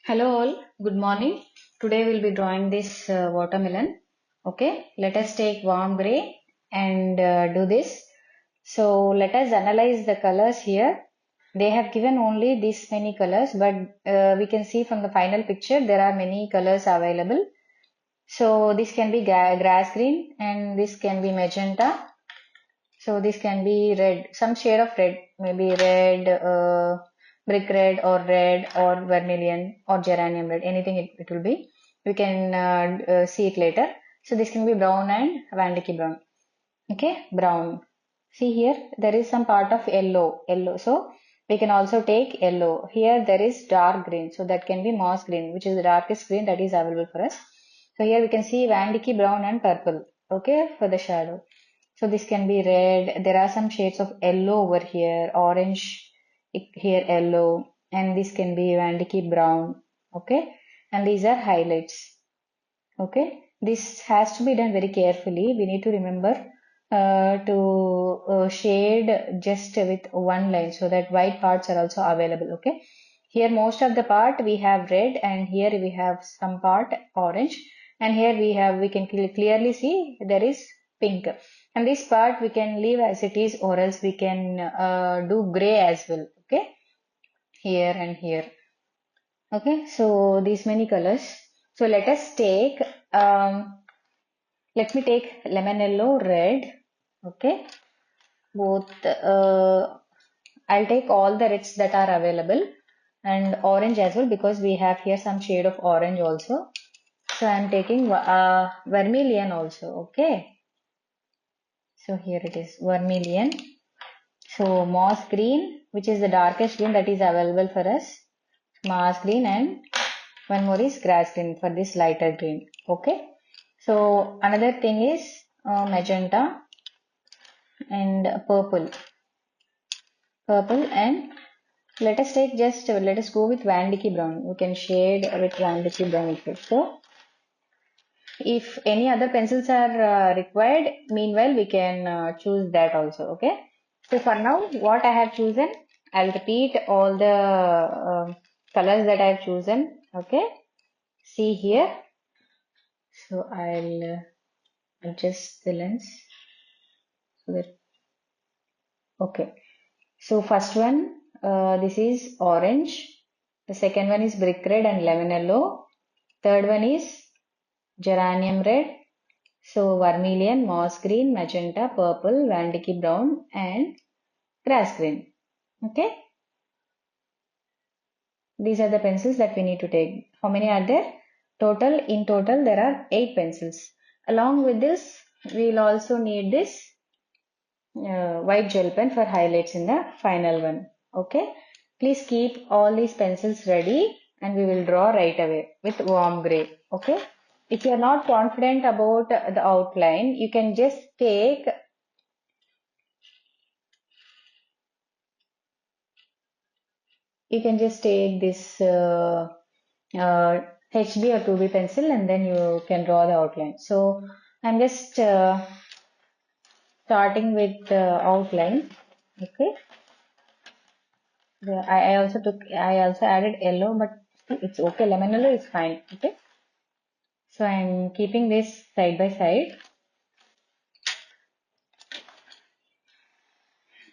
Hello all, good morning. Today we'll be drawing this watermelon. Okay, let us take warm gray and do this. So let us analyze the colors here. They have given only this many colors, but we can see from the final picture there are many colors available. So this can be grass green and this can be magenta. So this can be red, some shade of red, maybe red, brick red or vermilion or geranium red, anything it will be. We can see it later. So this can be brown and Vandiki brown. Okay, brown. See here, there is some part of yellow. So we can also take yellow. Here there is dark green. So that can be moss green, which is the darkest green that is available for us. So here we can see Vandiki brown and purple. Okay, for the shadow. So this can be red. There are some shades of yellow over here, orange here yellow, and this can be Vandiki brown. Okay, and these are highlights. Okay, this has to be done very carefully. We need to remember to shade just with one line so that white parts are also available. Okay, here most of the part we have red, and here we have some part orange, and here we can clearly see there is pink. And this part we can leave as it is, or else we can do gray as well. Okay, here and here. Okay, so these many colors. So let us take, let me take lemon yellow, red. Okay, both, I'll take all the reds that are available and orange as well because we have here some shade of orange also. So I'm taking vermilion also. Okay, so here it is, vermilion. So moss green, which is the darkest green that is available for us. Moss green, and one more is grass green for this lighter green. Okay. So another thing is magenta and purple. Purple, and let us take just let us go with Vandiki brown. We can shade with Vandiki brown. So if any other pencils are required, meanwhile we can choose that also. Okay. So for now, what I have chosen, I'll repeat all the colors that I have chosen. Okay. See here. So I'll adjust the lens so that, okay. So first one, this is orange. The second one is brick red and lemon yellow. Third one is geranium red. So vermilion, moss green, magenta, purple, Vandiki brown, and grass green. Okay. These are the pencils that we need to take. How many are there? In total, there are 8 pencils. Along with this, we will also need this white gel pen for highlights in the final one. Okay. Please keep all these pencils ready and we will draw right away with warm gray. Okay. If you are not confident about the outline, you can just take this HB or 2B pencil and then you can draw the outline. So I'm just starting with the outline. Okay. I also added yellow, but it's okay. Lemon yellow is fine. Okay. So I'm keeping this side by side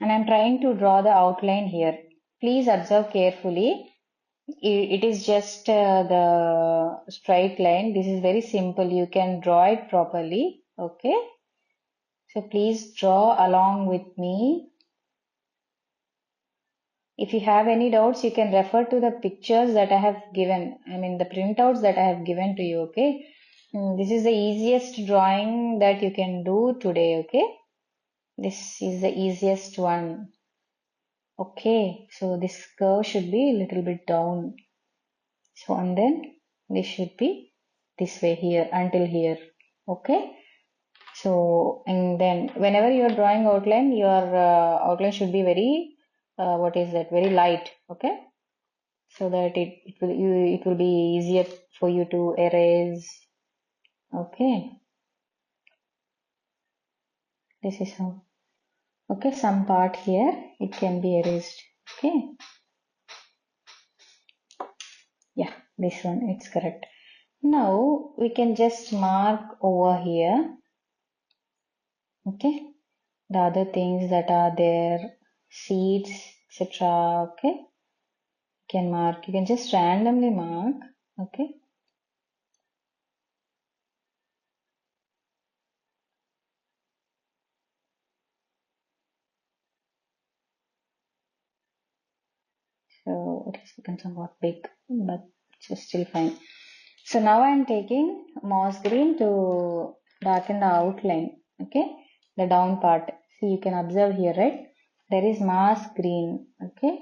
and I'm trying to draw the outline here. Please observe carefully. It is just the straight line. This is very simple. You can draw it properly. Okay. So please draw along with me. If you have any doubts, you can refer to the pictures that I have given. I mean the printouts that I have given to you. Okay. This is the easiest drawing that you can do today. Okay. This is the easiest one. Okay. So this curve should be a little bit down. So and then this should be this way here until here. Okay. So and then whenever you are drawing outline, your outline should be very very light. Okay. So that it will be easier for you to erase. Okay. This is how. Okay, some part here it can be erased. Okay. Yeah. This one, it's correct. Now we can just mark over here, okay, the other things that are there, seeds, etc. Okay, you can mark, you can just randomly mark, okay. So it becomes somewhat big, but it's still fine. So now I am taking moss green to darken the outline, okay, the down part. So you can observe here, right? There is moss green, okay.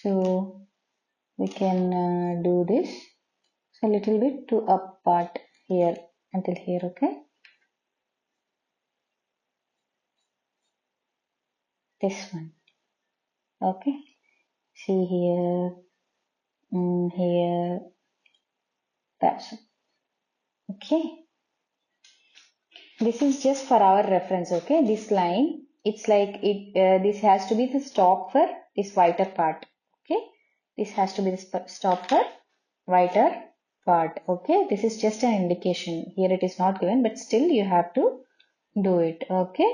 So we can do this. So a little bit to up part here until here, okay. This one, okay. See here, here, that's it. Okay. This is just for our reference, okay. This line, it's like it. This has to be the stop for this whiter part, okay. This has to be the stop for whiter part, okay. This is just an indication. Here it is not given, but still you have to do it, okay.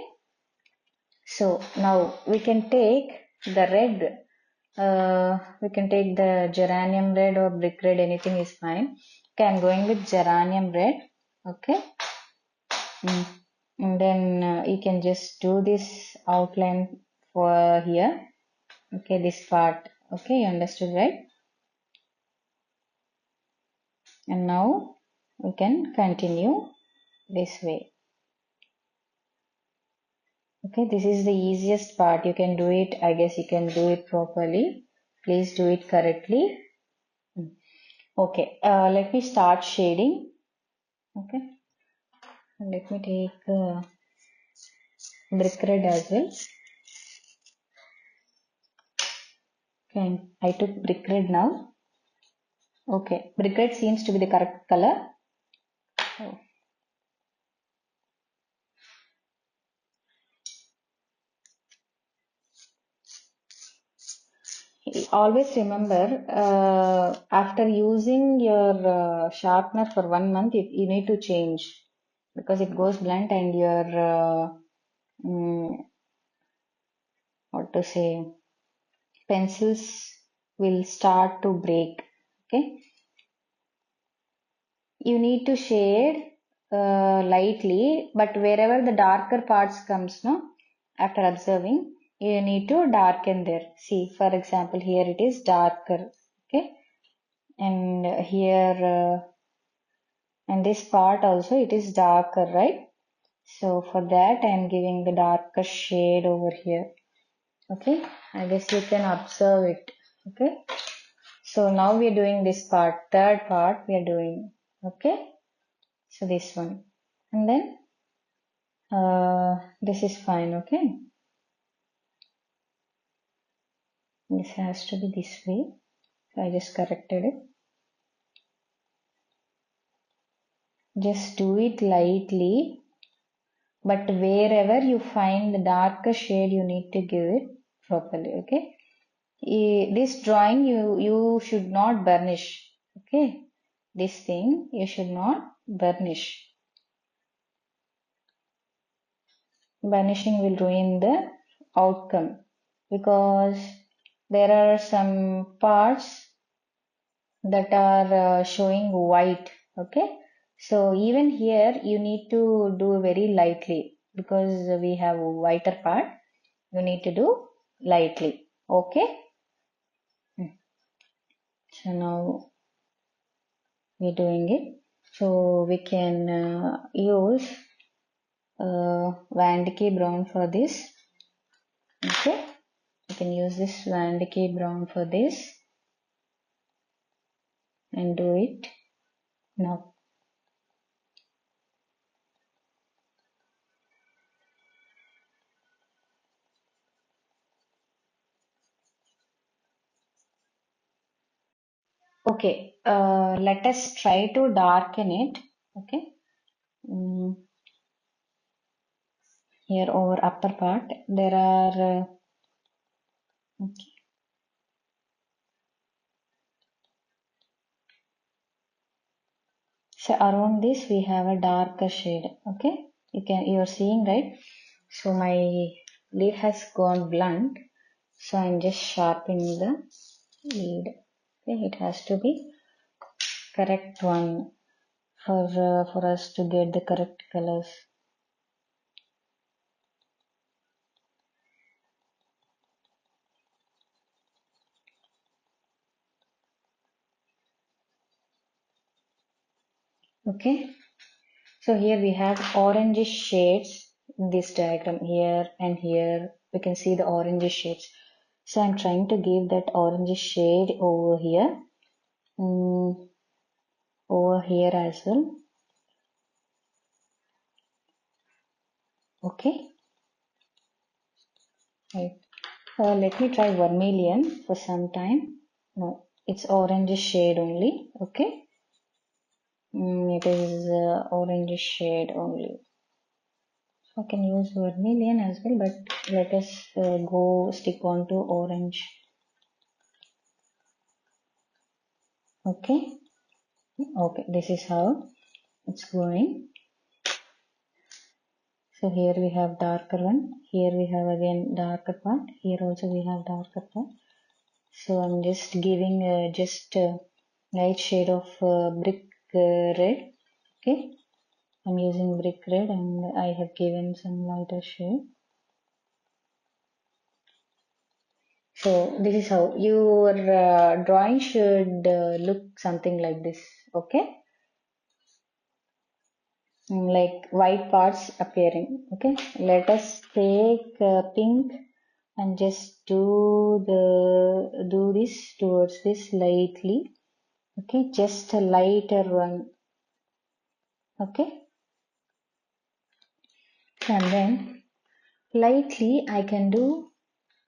So now we can take the red. We can take the geranium red or brick red. Anything is fine. Okay, I'm going with geranium red, okay. And then you can just do this outline for here, okay, this part, okay, you understood, right? And now we can continue this way, okay. This is the easiest part. You can do it, I guess you can do it properly. Please do it correctly. Okay, let me start shading, okay. Let me take brick red as well. Okay, I took brick red now. Okay, brick red seems to be the correct color. Oh. Always remember, after using your sharpener for 1 month, you need to change because it goes blunt and your, what to say, pencils will start to break. Okay, you need to shade lightly, but wherever the darker parts comes, no, after observing, you need to darken there. See, for example, here it is darker, okay, and here and this part also it is darker, right? So for that I am giving the darker shade over here, okay. I guess you can observe it, okay. So now we are doing this part, third part we are doing, okay. So this one, and then this is fine, okay. This has to be this way, so I just corrected it. Just do it lightly, but wherever you find the darker shade you need to give it properly, okay. This drawing you should not burnish, okay. This thing you should not burnish. Burnishing will ruin the outcome because there are some parts that are showing white, okay. So even here you need to do very lightly because we have a whiter part. You need to do lightly, okay. So now we're doing it. So we can use Van brown for this, okay. You can use this Van brown for this and do it now. Okay, let us try to darken it, okay. Mm, here over upper part there are okay. So around this we have a darker shade. Okay, you are seeing, right? So my lead has gone blunt, so I'm just sharpening the lead. Okay, it has to be correct one for us to get the correct colors. Okay, so here we have orange shades in this diagram. Here and here we can see the orange shades. So I'm trying to give that orange shade over here, over here as well. Okay, right. Let me try vermilion for some time. No, it's orange shade only. Okay, it is orange shade only. I can use vermilion as well, but let us go stick on to orange. Okay, okay, this is how it's going. So here we have darker one, here we have again darker part, here also we have darker part. So I'm just giving just light shade of brick red. Okay, I'm using brick red and I have given some lighter shade. So this is how your drawing should look something like this. Okay, like white parts appearing. Okay, let us take pink and just do this towards this lightly. Okay, just a lighter one. Okay, and then lightly I can do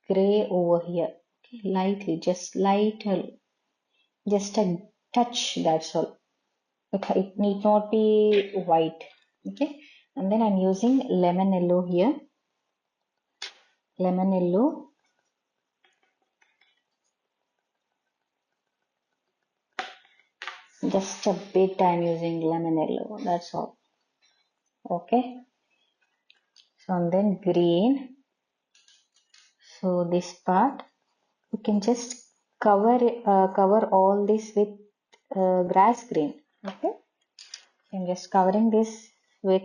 gray over here. Okay, lightly, just lighter, just a touch, that's all. It need not be white. Okay, and then I'm using lemon yellow here. Lemon yellow, just a bit I'm using lemon yellow, that's all. Okay, so and then green. So this part you can just cover all this with grass green. Okay, I'm just covering this with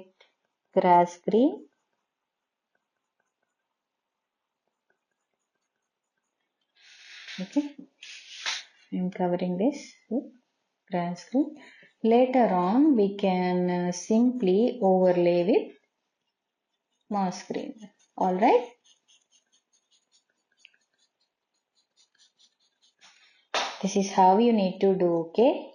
grass green. Okay, I'm covering this with grass green. Later on we can simply overlay with moss green. All right, this is how you need to do. Okay,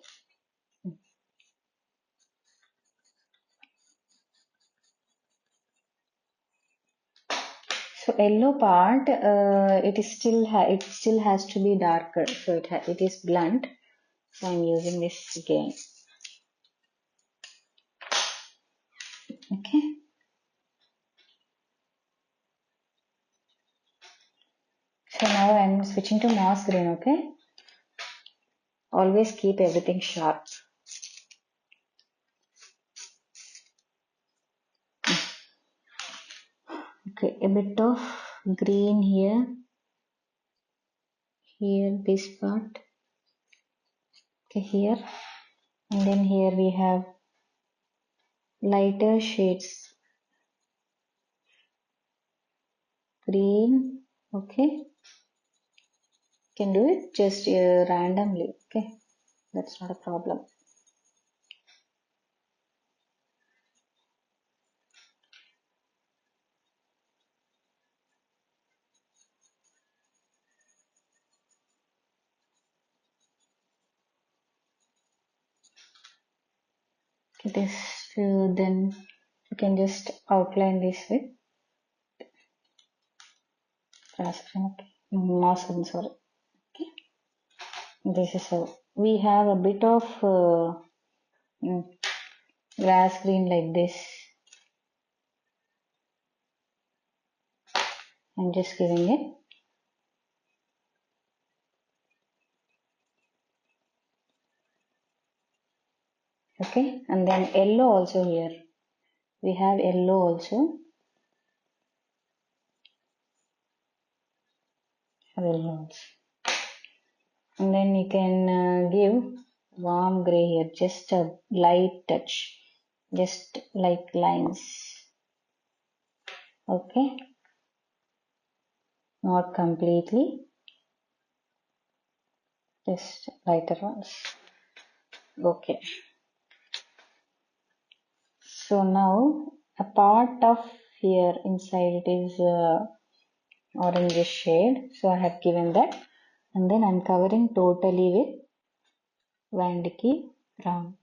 so yellow part it still has to be darker, so it is blunt, so I'm using this again. Okay, so now I'm switching to moss green. Okay, always keep everything sharp. Okay, a bit of green here this part. Okay, here, and then here we have lighter shades green. Okay, can do it just randomly. Okay, that's not a problem. Okay, this then you can just outline this with grass green. Okay, moss green, sorry. Okay, this is how we have a bit of grass green like this. I'm just giving it. Okay, and then yellow also here. We have yellow also. Yellow also. And then you can give warm gray here, just a light touch, just like lines. Okay, not completely, just lighter ones. Okay, so now a part of here inside it is orange shade, so I have given that, and then I'm covering totally with Vandyke brown.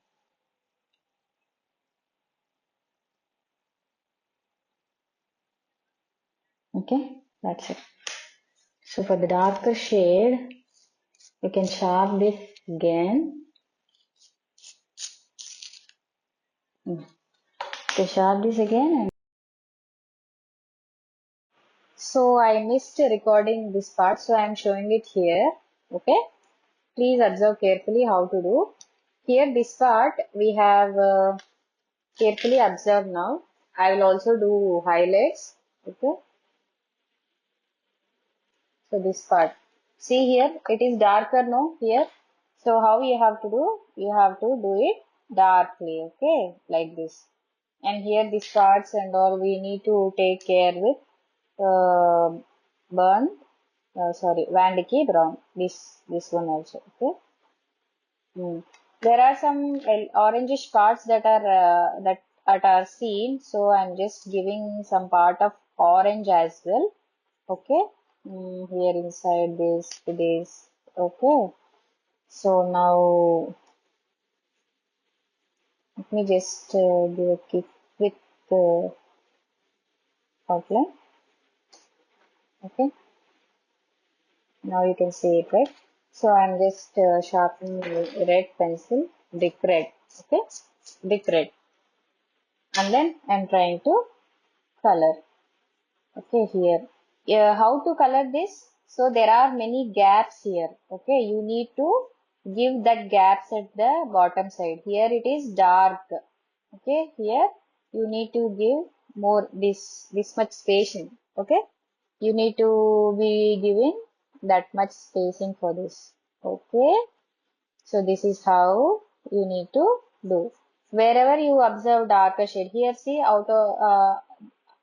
Okay, that's it. So for the darker shade, you can sharp this again. Okay, sharp this again. And so I missed recording this part, so I am showing it here. Okay, please observe carefully how to do. Here this part we have carefully observed now. I will also do highlights. Okay, so this part. See here, it is darker now here. So how you have to do? You have to do it darkly. Okay, like this. And here these parts and all we need to take care with burn sorry, Vandyke brown, this one also. Okay. There are some orangish parts that are seen, so I'm just giving some part of orange as well. Okay. Here inside this. Okay. So now let me just give a quick outline. Okay. Now you can see it, right? So I'm just sharpening red pencil, brick red. Okay, brick red, and then I'm trying to color. Okay, here. How to color this? So there are many gaps here. Okay, you need to give that gaps at the bottom side. Here it is dark. Okay, here you need to give more this much spacing. Okay, you need to be giving that much spacing for this. Okay, so this is how you need to do. Wherever you observe darker shade, here see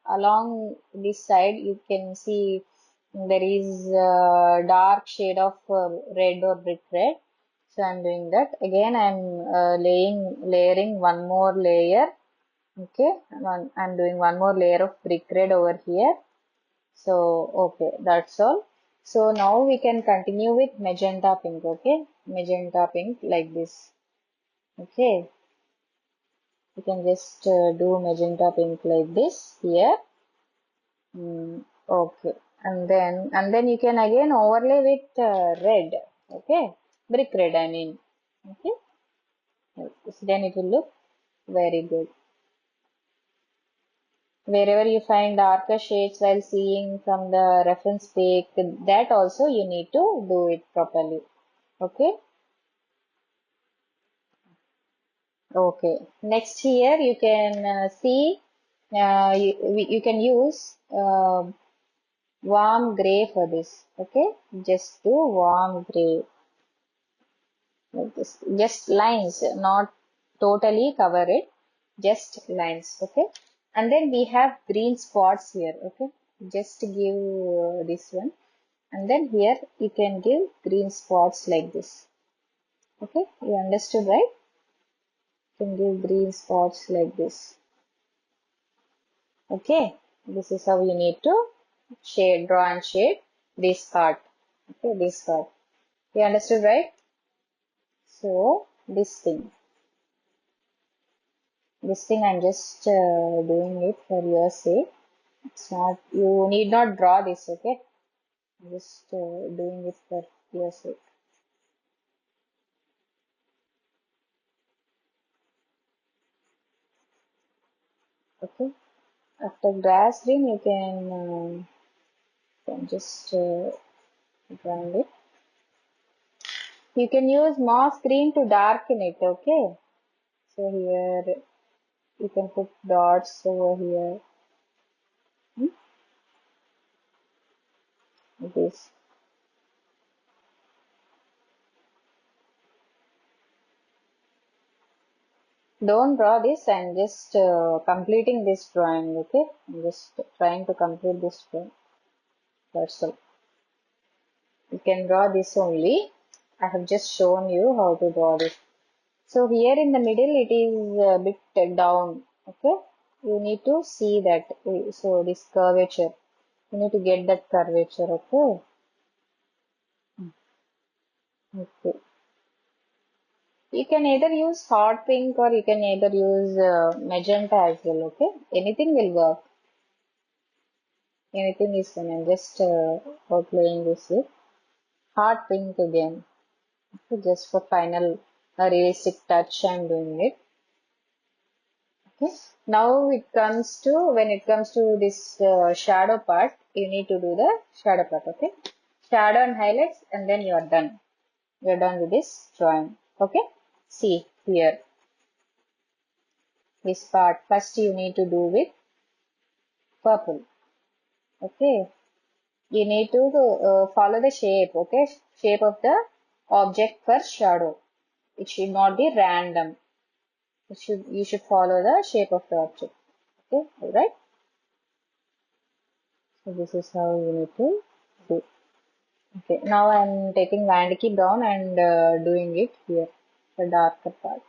along this side you can see there is a dark shade of red or brick red. So I'm doing that. Again I'm layering one more layer. Okay, I'm doing one more layer of brick red over here. So okay, that's all. So now we can continue with magenta pink. Okay, magenta pink like this. Okay, you can just do magenta pink like this here. Okay, and then you can again overlay with red. Okay, brick red I mean. Okay, then it will look very good. Wherever you find darker shades while seeing from the reference pic, that also you need to do it properly. Okay. Okay. Next here you can see you can use warm gray for this. Okay. Just do warm gray like this. Just lines, not totally cover it. Just lines. Okay. And then we have green spots here. Okay. Just give this one. And then here you can give green spots like this. Okay. You understood, right? You can give green spots like this. Okay, this is how you need to draw and shade this part. Okay, this part. You understood, right? So this thing I'm just doing it for your sake. It's not, you need not draw this. Okay, I'm just doing it for your sake. Okay, after grass green you can just grind it. You can use moss green to darken it. Okay. So here you can put dots over here. This. Don't draw this. I'm just completing this drawing. Okay, I'm just trying to complete this drawing. That's all. You can draw this only. I have just shown you how to draw this. So here in the middle it is a bit down. Okay, you need to see that. So this curvature, you need to get that curvature. Okay. Okay. You can either use hot pink or you can either use magenta as well. Okay, anything will work. Anything is fine. I'm just outlining this with hot pink again. Okay, just for final realistic touch, I'm doing it. Okay. Now it comes to when it comes to this shadow part, you need to do the shadow part. Okay, shadow and highlights, and then you are done. You are done with this drawing. Okay. See here, this part first you need to do with purple. Okay, you need to follow the shape. Okay, shape of the object for shadow. It should not be random. You should follow the shape of the object. Okay, all right. So this is how you need to do. Okay, now I'm taking Vandyke brown and doing it here, the darker part,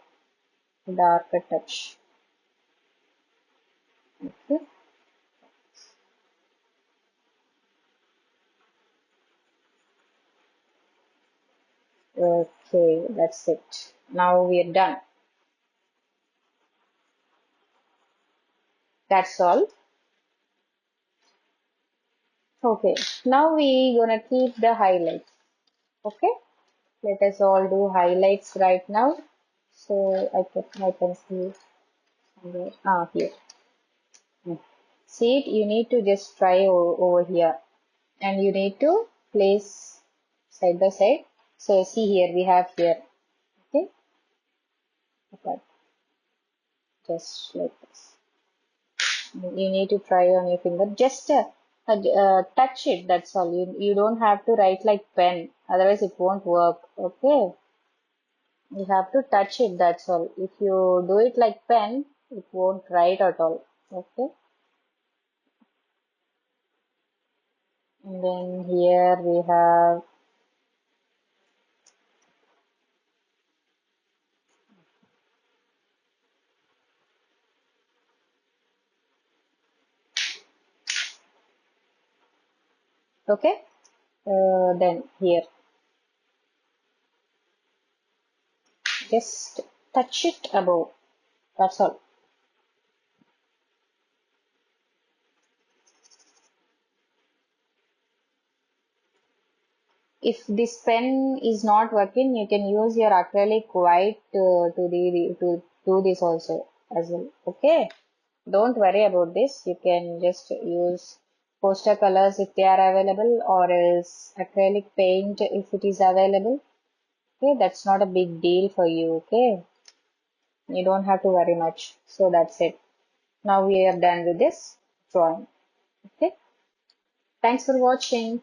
the darker touch. Okay. Okay, that's it. Now we are done. That's all. Okay, now we gonna keep the highlights. Okay, let us all do highlights right now. So I put my pencil somewhere. Ah, here. See it, you need to just try over here and you need to place side by side. So see here, we have here. Okay, okay. Just like this. You need to try on your finger. Just touch it. That's all. You don't have to write like pen. Otherwise, it won't work. Okay. You have to touch it. That's all. If you do it like pen, it won't write at all. Okay. And then here we have. Okay. Then here. Just touch it above. That's all. If this pen is not working, you can use your acrylic white to do this also as well. Okay, don't worry about this. You can just use poster colors if they are available, or else acrylic paint if it is available. Okay, that's not a big deal for you. Okay, you don't have to worry much. So that's it. Now we are done with this drawing. Okay, thanks for watching.